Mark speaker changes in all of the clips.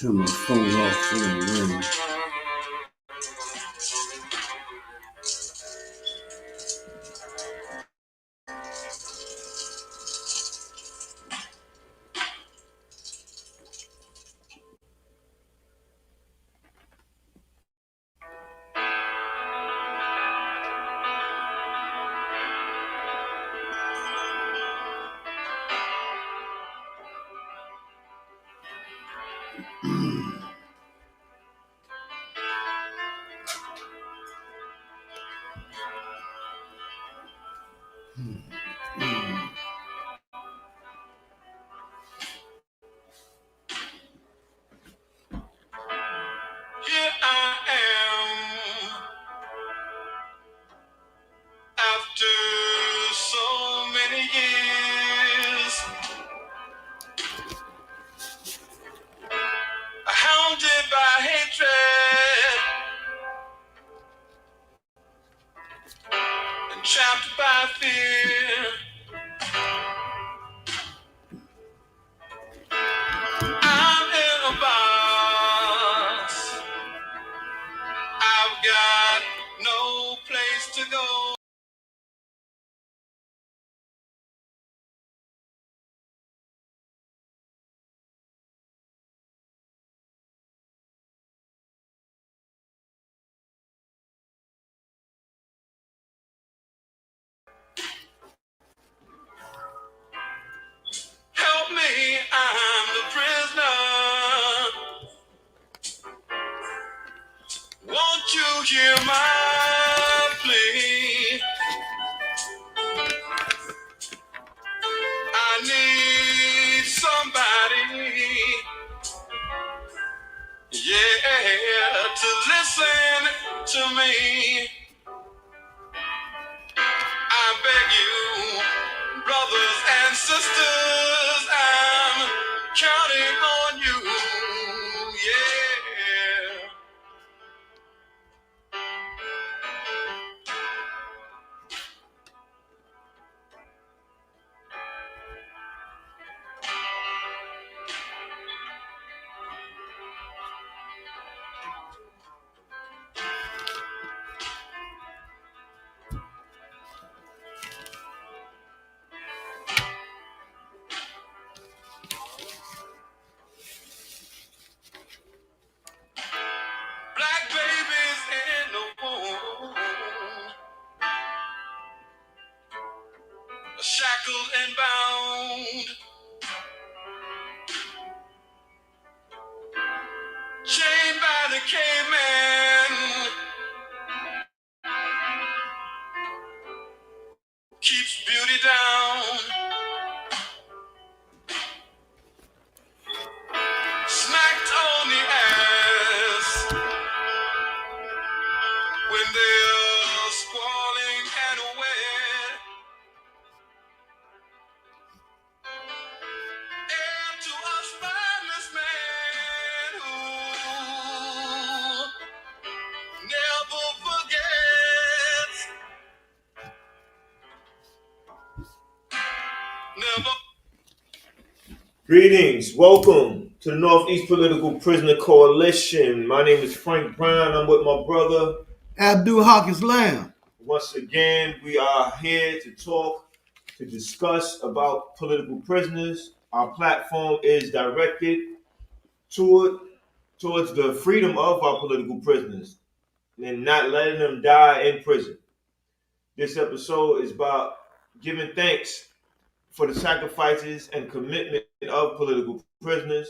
Speaker 1: Turn my phone off. It don't ring.
Speaker 2: Here I am after so many years, hounded by hatred and trapped by fear. I'm in a box. I've got no place to go. Help me, I'm the prisoner. Won't you hear my plea? I need somebody, yeah, to listen to me. I beg you, brothers and sisters, I'm counting on you, yeah. Black babies in the womb, shackled and bound, chained by the caveman, keeps beauty down, smacked on the ass when they're squalling and wet. And to a spineless man who never forgets, never.
Speaker 3: Greetings, welcome to the Northeast Political Prisoner Coalition. My name is Frank Brown. I'm with my brother
Speaker 1: Abdul Hawkins Lamb.
Speaker 3: Once again, we are here to talk, to discuss about political prisoners. Our platform is directed towards the freedom of our political prisoners and not letting them die in prison. This episode is about giving thanks for the sacrifices and commitment of political prisoners,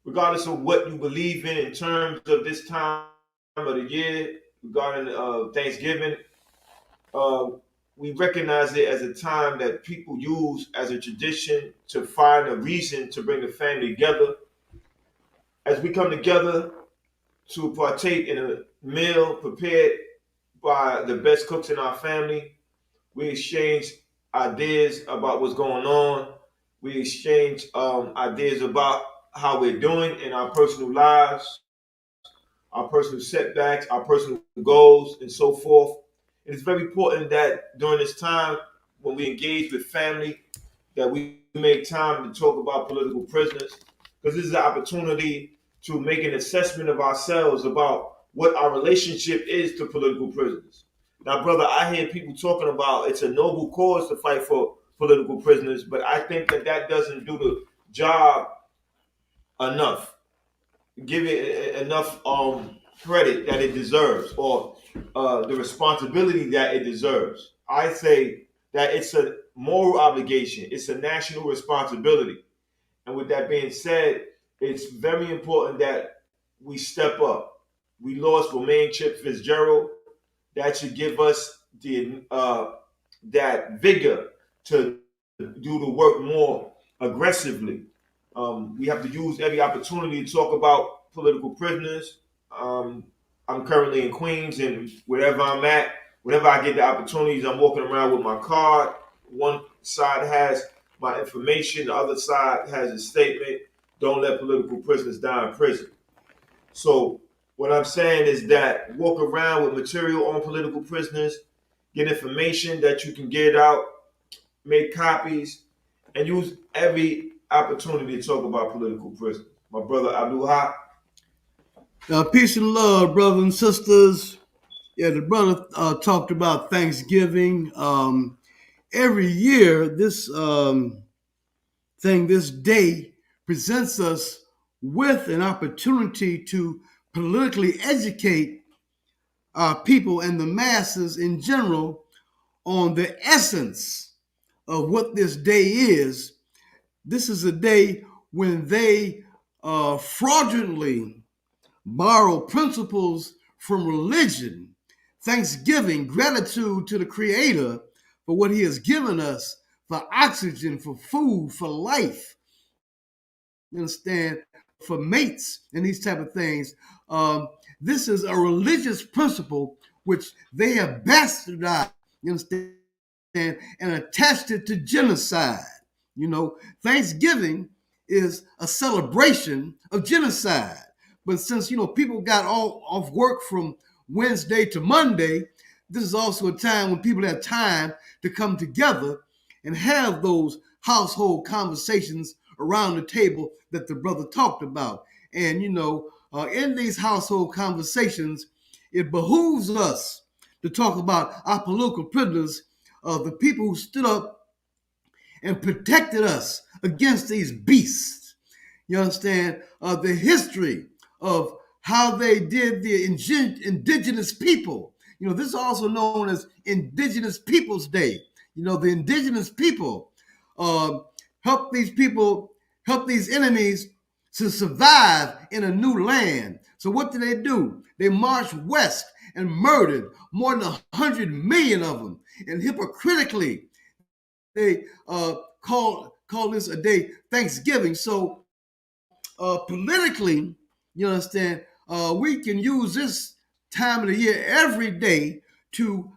Speaker 3: regardless of what you believe in terms of this time of the year, regarding Thanksgiving. We recognize it as a time that people use as a tradition to find a reason to bring the family together. As we come together to partake in a meal prepared by the best cooks in our family, we exchange ideas about what's going on. We exchange ideas about how we're doing in our personal lives, our personal setbacks, our personal goals, and so forth. And it's very important that during this time, when we engage with family, that we make time to talk about political prisoners, because this is an opportunity to make an assessment of ourselves about what our relationship is to political prisoners. Now, brother, I hear people talking about it's a noble cause to fight for political prisoners, but I think that doesn't do the job enough. Give it enough credit that it deserves, or the responsibility that it deserves. I say that it's a moral obligation. It's a national responsibility. And with that being said, it's very important that we step up. We lost Romaine Chip Fitzgerald. That should give us that vigor to do the work more aggressively. We have to use every opportunity to talk about political prisoners. I'm currently in Queens, and wherever I'm at, whenever I get the opportunities, I'm walking around with my card. One side has my information, the other side has a statement: don't let political prisoners die in prison. So what I'm saying is that walk around with material on political prisoners, get information that you can get out, make copies, and use every opportunity to talk about political prisoners. My brother Abdul Haq.
Speaker 1: Peace and love, brothers and sisters. Yeah, the brother talked about Thanksgiving. Every year, this day presents us with an opportunity to politically educate our people and the masses in general on the essence of what this day is. This is a day when they fraudulently borrow principles from religion, thanksgiving, gratitude to the Creator for what He has given us, for oxygen, for food, for life. You understand? For mates and these type of things. This is a religious principle which they have bastardized. You understand? And attached it to genocide. You know, Thanksgiving is a celebration of genocide. But since, people got all off work from Wednesday to Monday, this is also a time when people have time to come together and have those household conversations around the table that the brother talked about. And, in these household conversations, it behooves us to talk about our political prisoners, the people who stood up and protected us against these beasts. You understand? The history of how they did the indigenous people. This is also known as Indigenous Peoples Day. The indigenous people help these enemies to survive in a new land. So what did they do? They marched west and murdered more than 100 million of them. And hypocritically, they call this a day Thanksgiving. So politically, you understand, we can use this time of the year every day to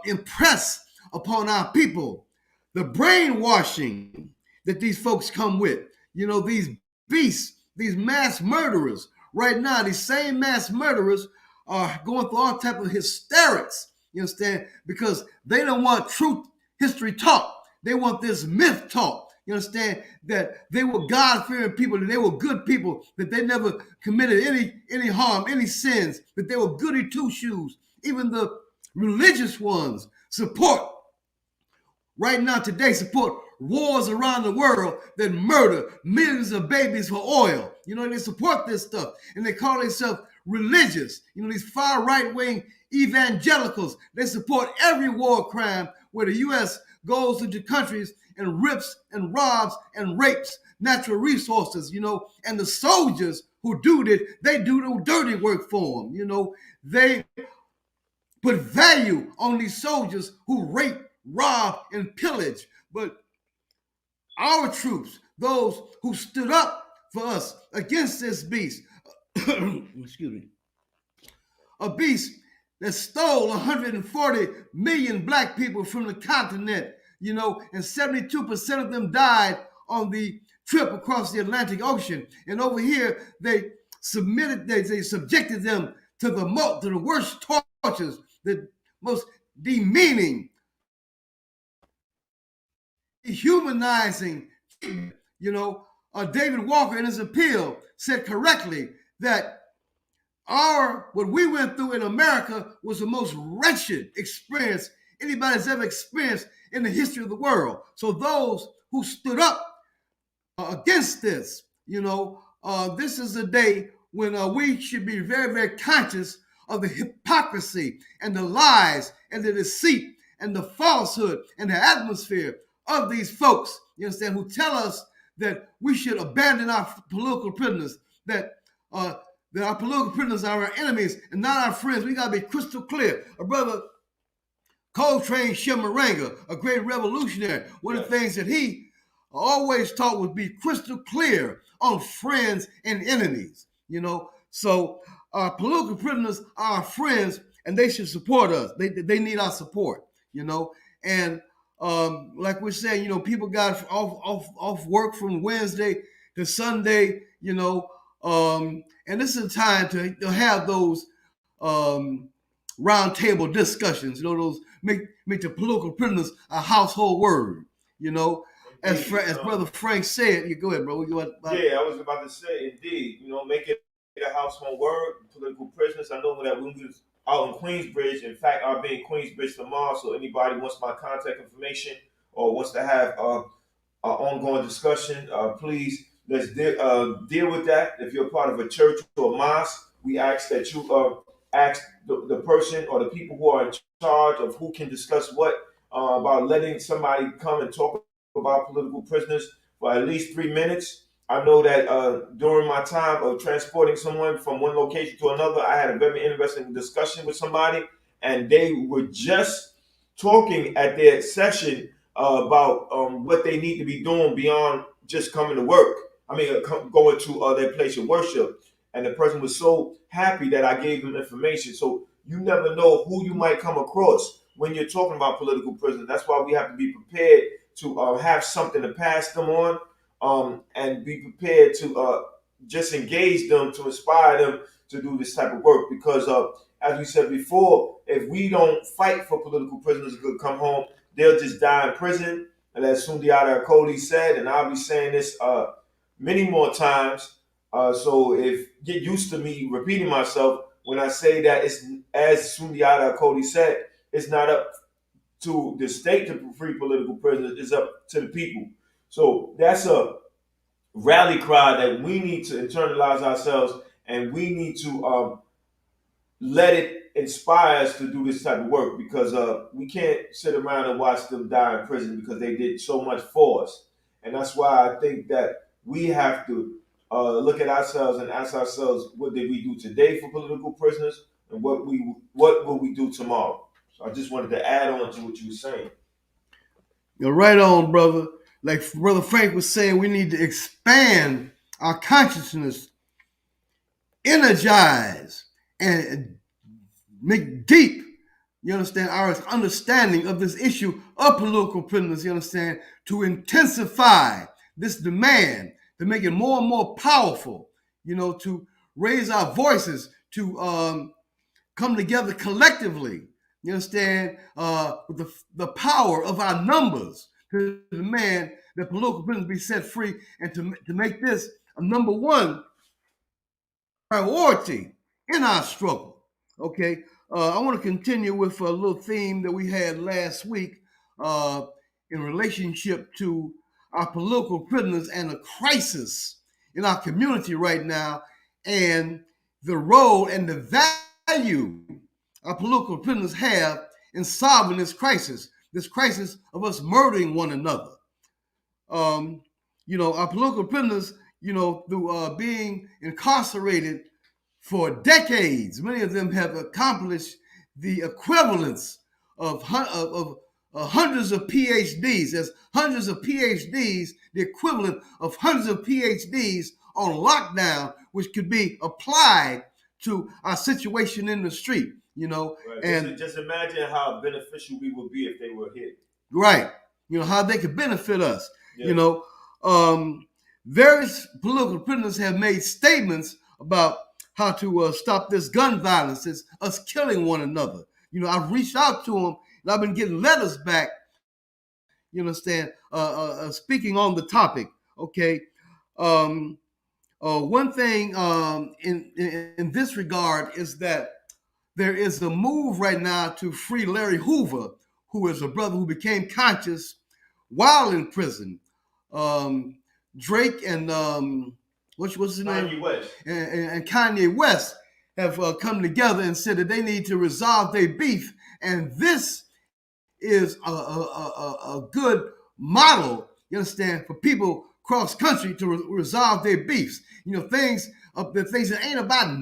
Speaker 1: impress upon our people the brainwashing that these folks come with. These beasts, these mass murderers. Right now, these same mass murderers are going through all type of hysterics, you understand, because they don't want truth history taught. They want this myth taught. You understand, that they were God-fearing people, that they were good people, that they never committed any harm, any sins, that they were goody two-shoes. Even the religious ones right now today support wars around the world that murder millions of babies for oil. They support this stuff, and they call themselves religious. These far right-wing evangelicals, they support every war crime where the U.S. goes into countries and rips and robs and rapes natural resources, and the soldiers who do it, they do the dirty work for them. They put value on these soldiers who rape, rob, and pillage. But our troops, those who stood up for us against this beast, excuse me, a beast that stole 140 million black people from the continent, and 72% of them died on the trip across the Atlantic Ocean. And over here, they subjected them to the worst tortures, the most demeaning, dehumanizing. David Walker in his appeal said correctly that what we went through in America was the most wretched experience anybody's ever experienced in the history of the world. So those who stood up against this, this is a day when we should be very, very conscious of the hypocrisy and the lies and the deceit and the falsehood and the atmosphere of these folks, you understand, who tell us that we should abandon our political prisoners, that our political prisoners are our enemies and not our friends. We got to be crystal clear. A brother Coltrane Shimaranga, a great revolutionary, one of the things that he always taught was be crystal clear on friends and enemies, So our political prisoners are our friends and they should support us. They need our support, And like we're saying, people got off work from Wednesday to Sunday, and this is a time to have those round table discussions, those make the political prisoners a household word, As Brother Frank said, you go ahead, bro.
Speaker 3: Yeah, I was about to say, indeed, make it a household word, political prisoners. I know that when we was out in Queensbridge, in fact, I'll be in Queensbridge tomorrow, so anybody wants my contact information or wants to have an ongoing discussion, please, let's deal with that. If you're a part of a church or a mosque, we ask that you ask the person or the people who are in charge of who can discuss what about letting somebody come and talk about political prisoners for at least 3 minutes. I know that during my time of transporting someone from one location to another, I had a very interesting discussion with somebody, and they were just talking at their session about what they need to be doing beyond just coming to work. I mean, going to their place of worship. And the person was so happy that I gave them information. So you never know who you might come across when you're talking about political prisoners. That's why we have to be prepared to have something to pass them on, and be prepared to just engage them, to inspire them to do this type of work. Because as we said before, if we don't fight for political prisoners to come home, they'll just die in prison. And as Sundiata Acoli said, and I'll be saying this many more times, so if get used to me repeating myself when I say that, it's as Sundiata Acoli said, it's not up to the state to free political prisoners, it's up to the people. So that's a rally cry that we need to internalize ourselves, and we need to let it inspire us to do this type of work, because we can't sit around and watch them die in prison because they did so much for us. And that's why I think that we have to look at ourselves and ask ourselves, what did we do today for political prisoners, and what will we do tomorrow? So I just wanted to add on to what you were saying.
Speaker 1: You're right on, brother. Like Brother Frank was saying, we need to expand our consciousness, energize, and make deep, you understand, our understanding of this issue of political prisoners, you understand, to intensify this demand, to make it more and more powerful, to raise our voices, to come together collectively, you understand, with the power of our numbers to demand that political prisoners be set free, and to make this a number one priority in our struggle. Okay, I want to continue with a little theme that we had last week in relationship to our political prisoners and the crisis in our community right now, and the role and the value our political prisoners have in solving this crisis of us murdering one another. Our political prisoners, through being incarcerated for decades, many of them have accomplished the equivalence of hundreds of PhDs. There's hundreds of PhDs, the equivalent of hundreds of PhDs on lockdown, which could be applied to our situation in the street,
Speaker 3: Right. And just imagine how beneficial we would be if they were here.
Speaker 1: Right. How they could benefit us. Yeah. Various political prisoners have made statements about how to stop this gun violence, it's us killing one another. I've reached out to them, and I've been getting letters back, speaking on the topic, okay? One thing in this regard is that there is a move right now to free Larry Hoover, who is a brother who became conscious while in prison. Um, Drake and what's his name?
Speaker 3: Kanye West.
Speaker 1: And Kanye West have come together and said that they need to resolve their beef, and this is a good model, you understand, for people cross country to resolve their beefs. You know, the things that ain't about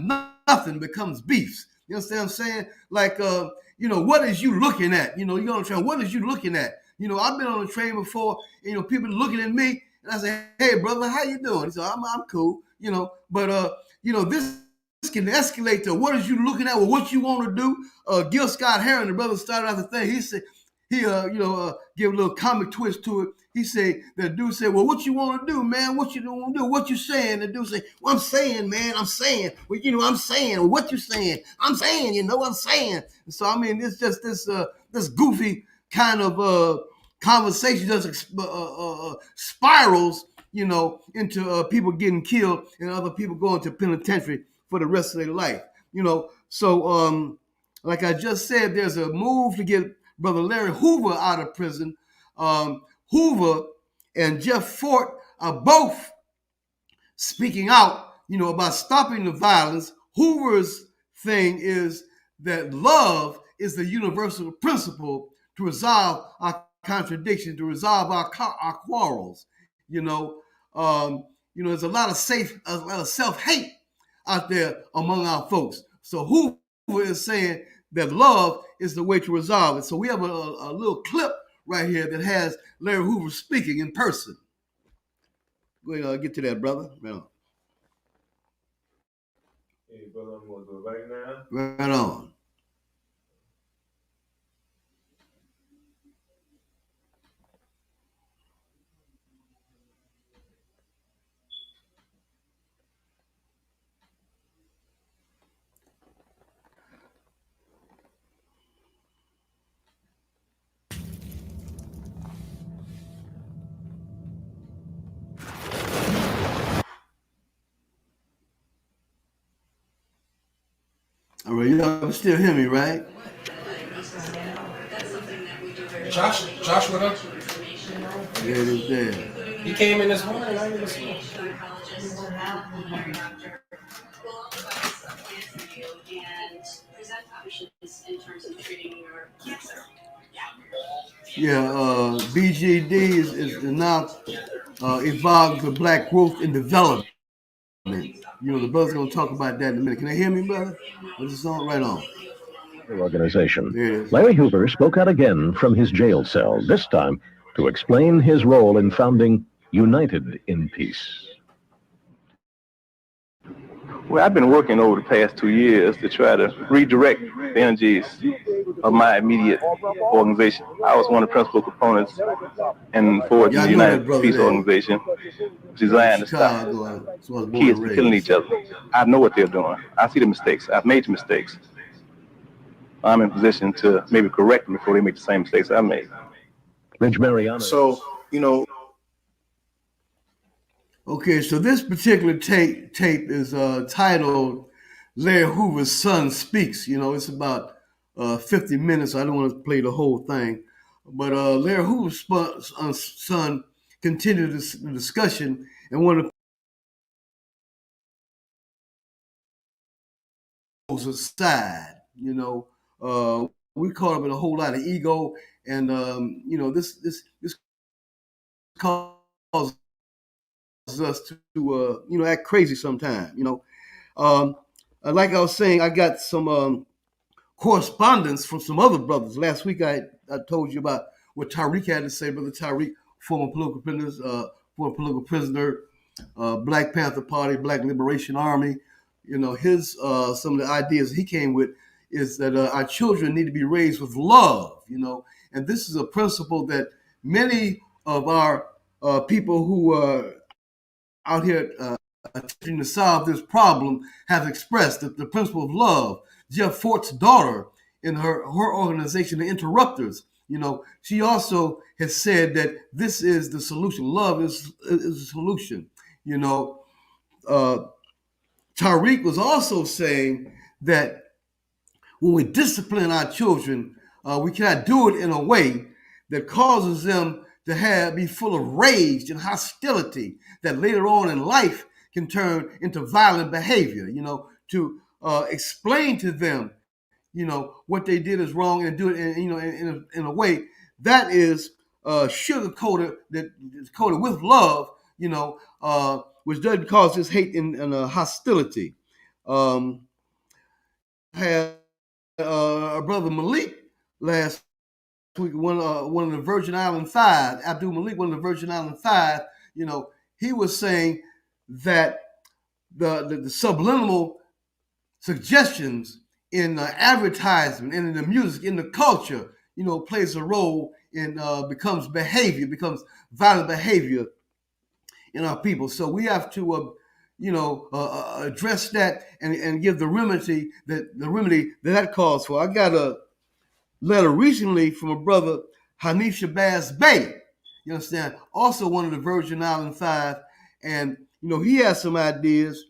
Speaker 1: nothing becomes beefs. You understand what I'm saying? Like, what is you looking at? You get on the train. What is you looking at? I've been on the train before. People looking at me, and I say, "Hey, brother, how you doing?" He said, "I'm cool." But this can escalate to what is you looking at or what you want to do. Gil Scott Heron, the brother, started out the thing. He said give a little comic twist to it. He said, the dude said, "Well, what you want to do, man? What you want to do? What you saying?" The dude said, "Well, I'm saying, man, I'm saying. Well, I'm saying. Well, what you saying? I'm saying, I'm saying." And so, I mean, it's just this goofy kind of conversation just spirals, into people getting killed and other people going to penitentiary for the rest of their life. So like I just said, there's a move to get Brother Larry Hoover out of prison. Hoover and Jeff Fort are both speaking out, about stopping the violence. Hoover's thing is that love is the universal principle to resolve our contradictions, to resolve our quarrels. There's a lot of self-hate out there among our folks. So Hoover is saying that love is the way to resolve it. So we have a little clip right here that has Larry Hoover speaking in person. Go ahead, get to that, brother. Right on.
Speaker 3: Hey, brother, I'm going to do it right now.
Speaker 1: Right on. All right, y'all still hear me, right?
Speaker 4: Josh, what up?
Speaker 1: Yeah, it is there.
Speaker 4: He came in this morning. I didn't see him.
Speaker 1: Yeah, BGD is now evolved to Black Growth and Development. The brother's gonna talk about that in a minute. Can they hear me, brother? This is on right on.
Speaker 5: Organization. Larry Hoover spoke out again from his jail cell, this time to explain his role in founding United in Peace.
Speaker 6: Well, I've been working over the past 2 years to try to redirect the energies of my immediate organization. I was one of the principal components and forward the United Peace organization, designed to stop kids from killing each other. I know what they're doing. I see the mistakes. I've made the mistakes. I'm in position to maybe correct them before they make the same mistakes I made.
Speaker 5: Rich Mariano.
Speaker 6: So,
Speaker 1: Okay, so this particular tape is titled Larry Hoover's Son Speaks. It's about 50 minutes. I don't want to play the whole thing. But Larry Hoover's son continued the discussion, and one of the aside, we caught up in a whole lot of ego, and this causes us to act crazy sometimes. Like I was saying, I got some correspondence from some other brothers. Last week I told you about what Tariq had to say. Brother Tariq, former political prisoner, Black Panther Party, Black Liberation Army. His some of the ideas he came with is that our children need to be raised with love. And this is a principle that many of our people who are out here attempting to solve this problem have expressed the principle of love. Jeff Fort's daughter in her organization, the Interrupters, she also has said that this is the solution. Love is the solution. Tariq was also saying that when we discipline our children, we cannot do it in a way that causes them to be full of rage and hostility that later on in life can turn into violent behavior. To explain to them, what they did is wrong, and do it in a way that is sugar coated, that is coated with love, which doesn't cause this hate and hostility. Had our brother Malik last week, one of the Virgin Island Five, Abdul Malik, one of the Virgin Island Five. He was saying that the subliminal suggestions in advertisement and in the music, in the culture, plays a role in becomes violent behavior in our people. So we have to address that and give the remedy that calls for. I got a letter recently from a brother, Hanif Shabazz Bey, you understand, also one of the Virgin Island Five, and he has some ideas.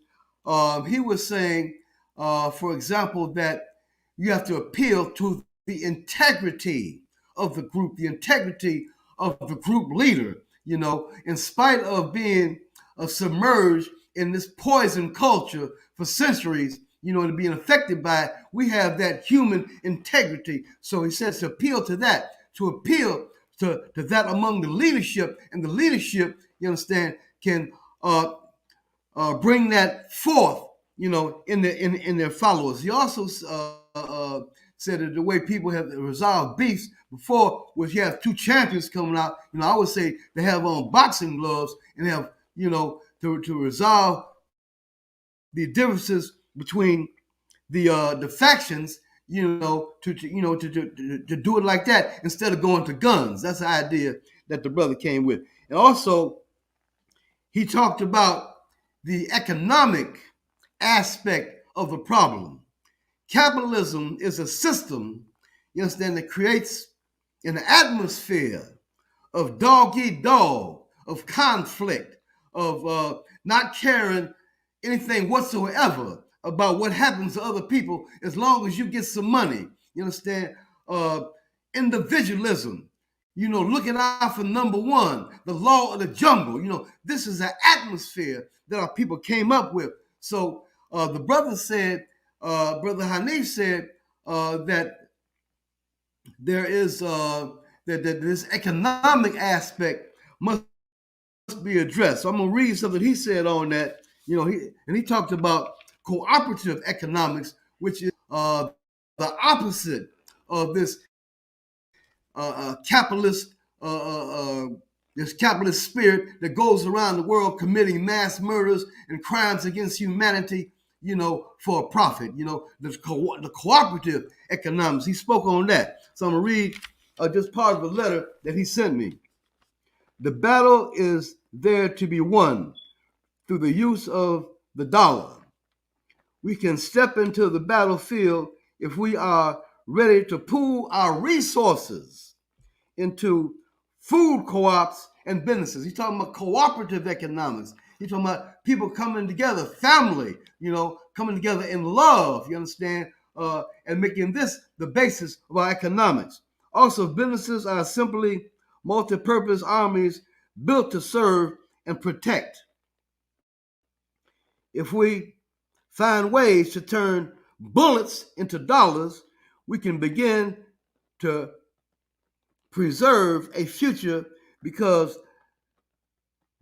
Speaker 1: He was saying, for example, that you have to appeal to the integrity of the group, the integrity of the group leader, in spite of being submerged in this poison culture for centuries, and being affected by it, we have that human integrity. So he says to appeal to that, to appeal to that among the leadership, and the leadership, you understand, can bring that forth, in their followers. He also said that the way people have resolved beefs before was you have two champions coming out. I would say they have on boxing gloves and have, to resolve the differences between the factions, to do it like that instead of going to guns. That's the idea that the brother came with. And also, he talked about the economic aspect of the problem. Capitalism is a system, you understand, that creates an atmosphere of dog eat dog, of conflict, of not caring anything whatsoever about what happens to other people as long as you get some money. You understand? Individualism, looking out for number one, the law of the jungle. This is an atmosphere that our people came up with. So the brother said, Brother Hanif said that there is that this economic aspect must be addressed. So I'm gonna read something he said on that. He talked about cooperative economics, which is the opposite of this capitalist spirit that goes around the world committing mass murders and crimes against humanity, for a profit. The cooperative economics. He spoke on that. So I'm gonna read just part of a letter that he sent me. The battle is there to be won through the use of the dollar. We can step into the battlefield if we are ready to pool our resources into food co-ops and businesses. He's talking about cooperative economics. He's talking about people coming together, family, coming together in love, you understand, and making this the basis of our economics. Also, businesses are simply multi-purpose armies built to serve and protect. If we find ways to turn bullets into dollars, we can begin to preserve a future, because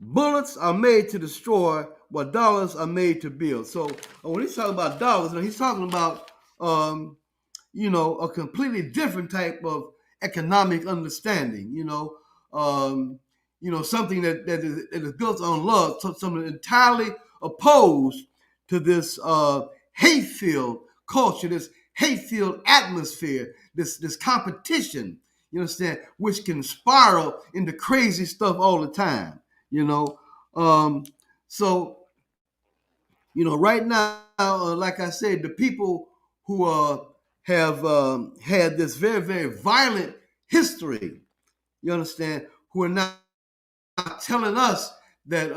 Speaker 1: bullets are made to destroy while dollars are made to build. So when he's talking about dollars, he's talking about a completely different type of economic understanding. Something that is built on love, something entirely opposed to this hate-filled culture, this hate-filled atmosphere, this competition, you understand, which can spiral into crazy stuff all the time, So, right now, like I said, the people who have had this very, very violent history, you understand, who are now telling us that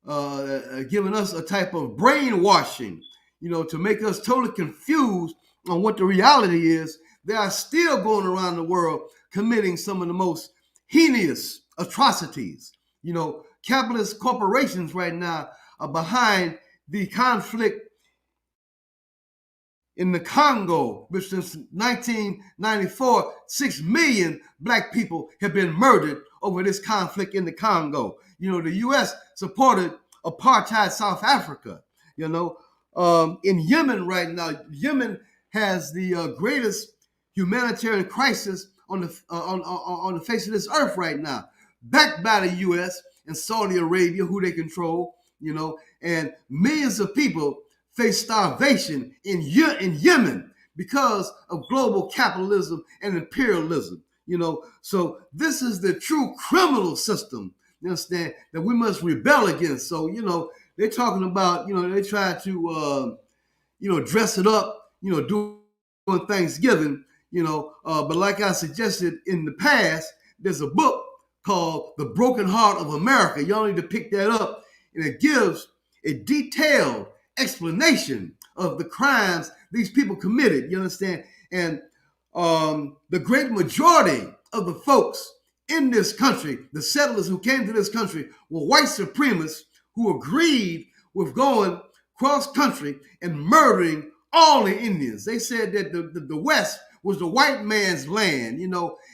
Speaker 1: giving us a type of brainwashing, to make us totally confused on what the reality is. They are still going around the world committing some of the most heinous atrocities. Capitalist corporations right now are behind the conflict in the Congo, which since 1994, 6 million black people have been murdered over this conflict in the Congo. The U.S. supported apartheid South Africa. In Yemen right now, Yemen has the greatest humanitarian crisis on the face of this earth right now, backed by the U.S. and Saudi Arabia, who they control. And millions of people face starvation in Yemen because of global capitalism and imperialism. So this is the true criminal system, you understand, that we must rebel against. So, they're talking about, they try to, dress it up, doing Thanksgiving, but like I suggested in the past, there's a book called The Broken Heart of America. Y'all need to pick that up, and it gives a detailed explanation of the crimes these people committed, you understand? And the great majority of the folks in this country, the settlers who came to this country, were white supremacists who agreed with going cross country and murdering all the Indians. They said that the West was the white man's land,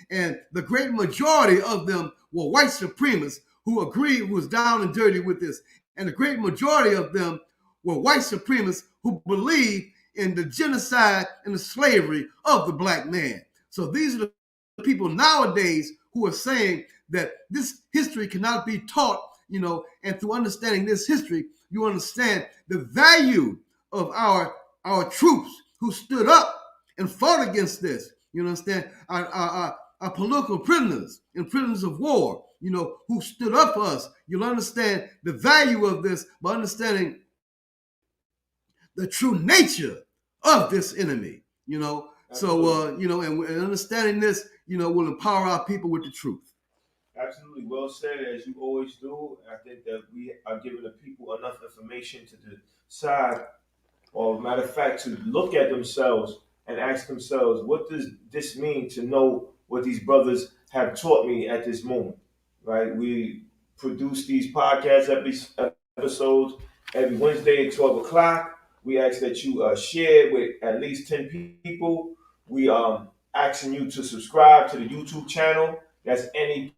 Speaker 1: and the great majority of them were white supremacists who agreed, who was down and dirty with this. And the great majority of them were white supremacists who believed in the genocide and the slavery of the black man. So these are the people nowadays who are saying that this history cannot be taught, and through understanding this history, you understand the value of our troops who stood up and fought against this. You understand? Our political prisoners and prisoners of war, who stood up for us. You'll understand the value of this by understanding the true nature of this enemy, So, and understanding this, will empower our people with the truth.
Speaker 3: Absolutely. Well said, as you always do. I think that we are giving the people enough information to decide, or matter of fact, to look at themselves and ask themselves, what does this mean to know what these brothers have taught me at this moment, right? We produce these podcast episodes every Wednesday at 12 o'clock. We ask that you share with at least 10 people. We asking you to subscribe to the YouTube channel. That's N.E.P.C.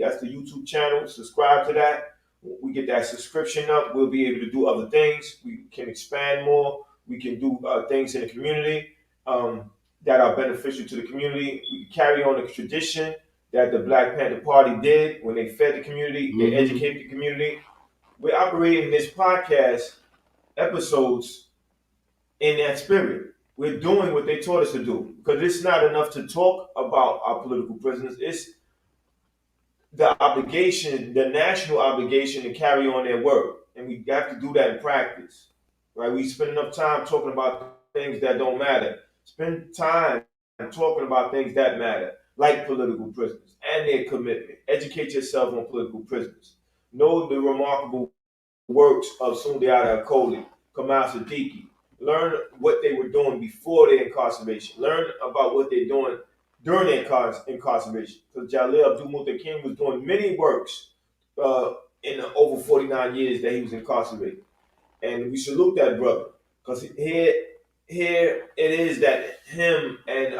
Speaker 3: That's the YouTube channel. Subscribe to that. We get that subscription up, we'll be able to do other things. We can expand more. We can do things in the community that are beneficial to the community. We can carry on the tradition that the Black Panther Party did when they fed the community, they educated the community. We're operating this podcast episodes in that spirit. We're doing what they taught us to do, because it's not enough to talk about our political prisoners. It's the obligation, the national obligation, to carry on their work. And we have to do that in practice, right? We spend enough time talking about things that don't matter. Spend time talking about things that matter, like political prisoners and their commitment. Educate yourself on political prisoners. Know the remarkable works of Sundiata Acoli, Kamal Siddiqui. Learn what they were doing before their incarceration. Learn about what they're doing during their incarceration. Because Jalil Abdul Muthar King was doing many works in the over 49 years that he was incarcerated. And we salute that brother. Because here it is that him and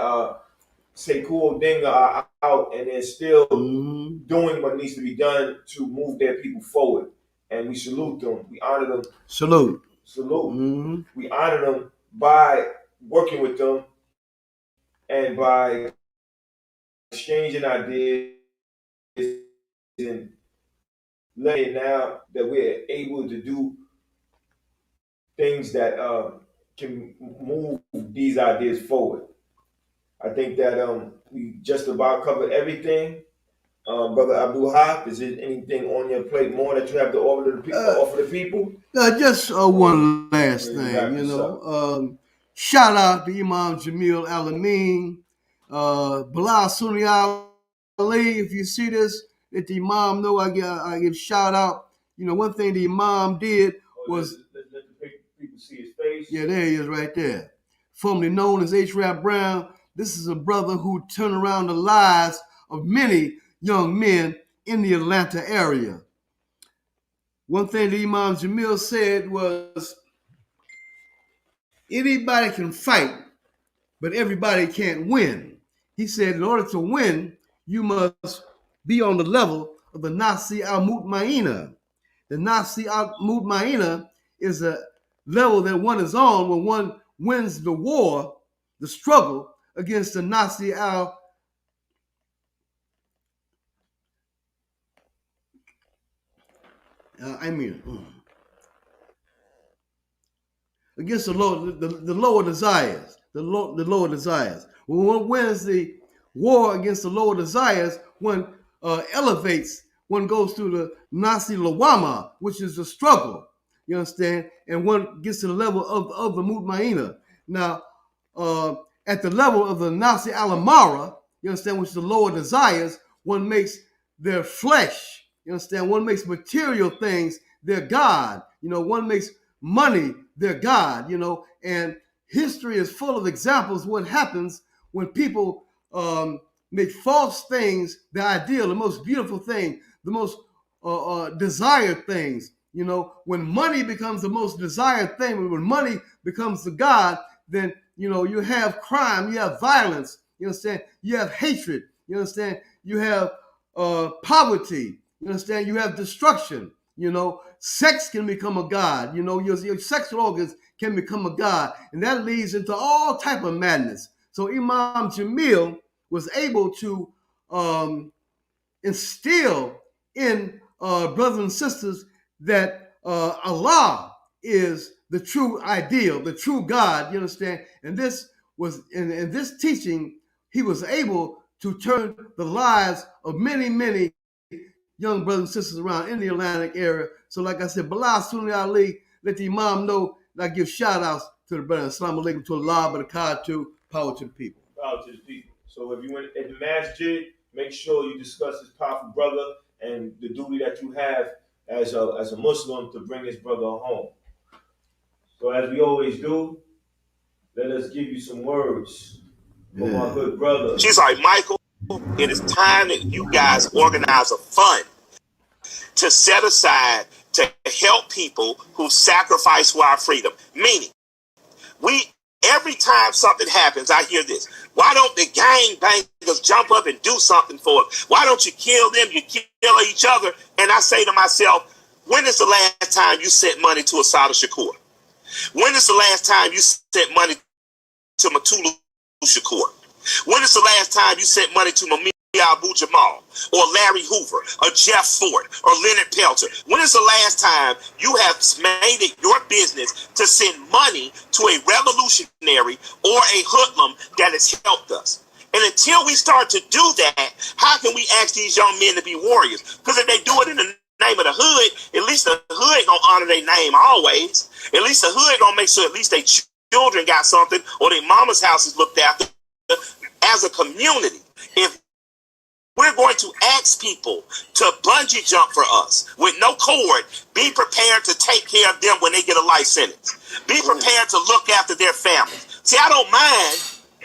Speaker 3: Sekou Odinga are out, and they're still doing what needs to be done to move their people forward. And we salute them. We honor them.
Speaker 1: Salute.
Speaker 3: We honor them by working with them and by exchanging ideas and letting now that we're able to do things that can move these ideas forward. I think that we just about covered everything. Brother Abdul Haq, is there anything on your plate more that you have to offer the people?
Speaker 1: Just one last thing, shout out to Imam Jamil Alameen, Bilal Sunni Ali. If you see this, let the Imam know I give shout out. You know, one thing the Imam did was
Speaker 3: let the people see his face.
Speaker 1: Yeah, there he is right there. Formerly known as H. Brown, this is a brother who turned around the lives of many young men in the Atlanta area. One thing that Imam Jamil said was, anybody can fight, but everybody can't win. He said, in order to win, you must be on the level of the Nasi al-Mutmainah. The Nasi al-Mutmainah is a level that one is on when one wins the war, the struggle against the Nasi al against the lower desires, the lower desires. When one wins the war against the lower desires, one elevates, one goes through the Nasi Lawama, which is the struggle, you understand? And one gets to the level of the Mutmainah. Now, at the level of the Nasi Alamara, you understand, which is the lower desires, one makes their flesh, you understand? One makes material things their God. You know, one makes money their God, you know, and history is full of examples of what happens when people make false things the ideal, the most beautiful thing, the most desired things. You know, when money becomes the most desired thing, when money becomes the God, then, you know, you have crime, you have violence, you understand? You have hatred, you understand? You have poverty, you understand? You have destruction. You know, sex can become a god. You know, your sexual organs can become a god, and that leads into all type of madness. So Imam Jamil was able to instill in brothers and sisters that Allah is the true ideal, the true God. You understand? And this was in this teaching, he was able to turn the lives of many, many young brothers and sisters around in the Atlantic area. So like I said, Bilal Sunni Ali, let the Imam know that I give shout outs to the brother. Assalamu alaikum to Allah, barakatuh, power to the people.
Speaker 3: Power to the people. So if you in the masjid, make sure you discuss this powerful brother and the duty that you have as a Muslim to bring his brother home. So as we always do, let us give you some words from our good brother.
Speaker 7: She's like, Michael, it is time that you guys organize a fund to set aside to help people who sacrifice for our freedom. Meaning, every time something happens, I hear this. Why don't the gang bangers jump up and do something for us? Why don't you kill them? You kill each other. And I say to myself, when is the last time you sent money to Assad Shakur? When is the last time you sent money to Matulu Shakur? When is the last time you sent money to Mamiya Abu Jamal or Larry Hoover or Jeff Ford or Leonard Peltier? When is the last time you have made it your business to send money to a revolutionary or a hoodlum that has helped us? And until we start to do that, how can we ask these young men to be warriors? Because if they do it in the name of the hood, at least the hood gonna honor their name always. At least the hood gonna make sure at least their children got something or their mama's house is looked after. As a community, if we're going to ask people to bungee jump for us with no cord, be prepared to take care of them when they get a life sentence. Be prepared to look after their families. See, I don't mind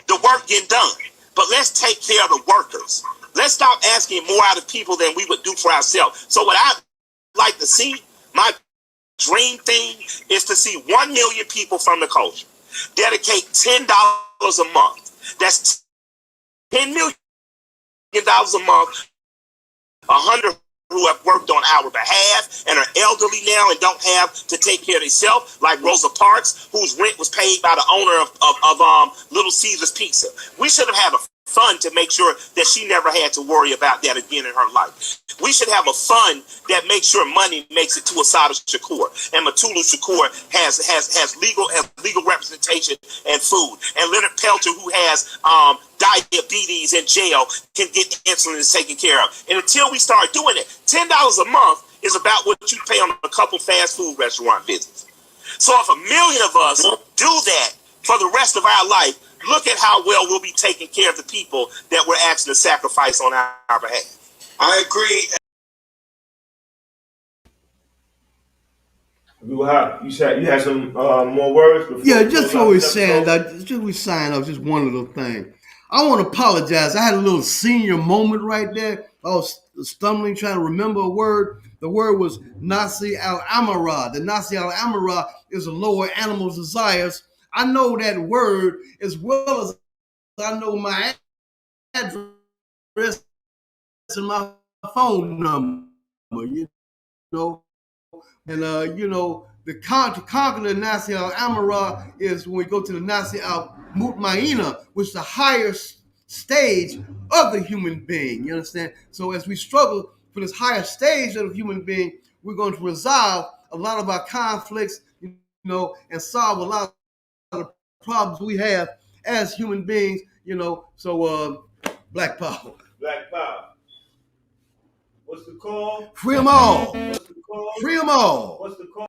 Speaker 7: the work getting done, but let's take care of the workers. Let's stop asking more out of people than we would do for ourselves. So what I'd like to see, my dream thing, is to see 1 million people from the culture dedicate $10 a month. That's $10 million a month, 100 who have worked on our behalf and are elderly now and don't have to take care of themselves, like Rosa Parks, whose rent was paid by the owner of Little Caesars Pizza. We should have had a fund to make sure that she never had to worry about that again in her life. We should have a fund that makes sure money makes it to Assad Shakur, and Matulu Shakur has legal representation and food, and Leonard Peltier, who has diabetes in jail, can get insulin and taken care of. And until we start doing it, $10 a month is about what you pay on a couple fast food restaurant visits. So if 1 million of us do that for the rest of our life, look at how well we'll be taking care of the people that we're asking to sacrifice on our behalf. I agree.
Speaker 3: You said you had some more words before.
Speaker 1: Yeah, just before we sign off, just one little thing. I want to apologize. I had a little senior moment right there. I was stumbling, trying to remember a word. The word was Nasi al-Amara. The Nasi al-Amara is a lower animal's desires. I know that word as well as I know my address and my phone number. You know, and to conquer the Nasi al Amara is when we go to the Nasi al Mutmaina, which is the highest stage of the human being. You understand? So as we struggle for this higher stage of the human being, we're going to resolve a lot of our conflicts, and solve a lot of the problems we have as human beings. So Black Power.
Speaker 3: Black Power. What's the call?
Speaker 1: Free them all.
Speaker 3: What's the call?
Speaker 1: Free them all.
Speaker 3: What's the call?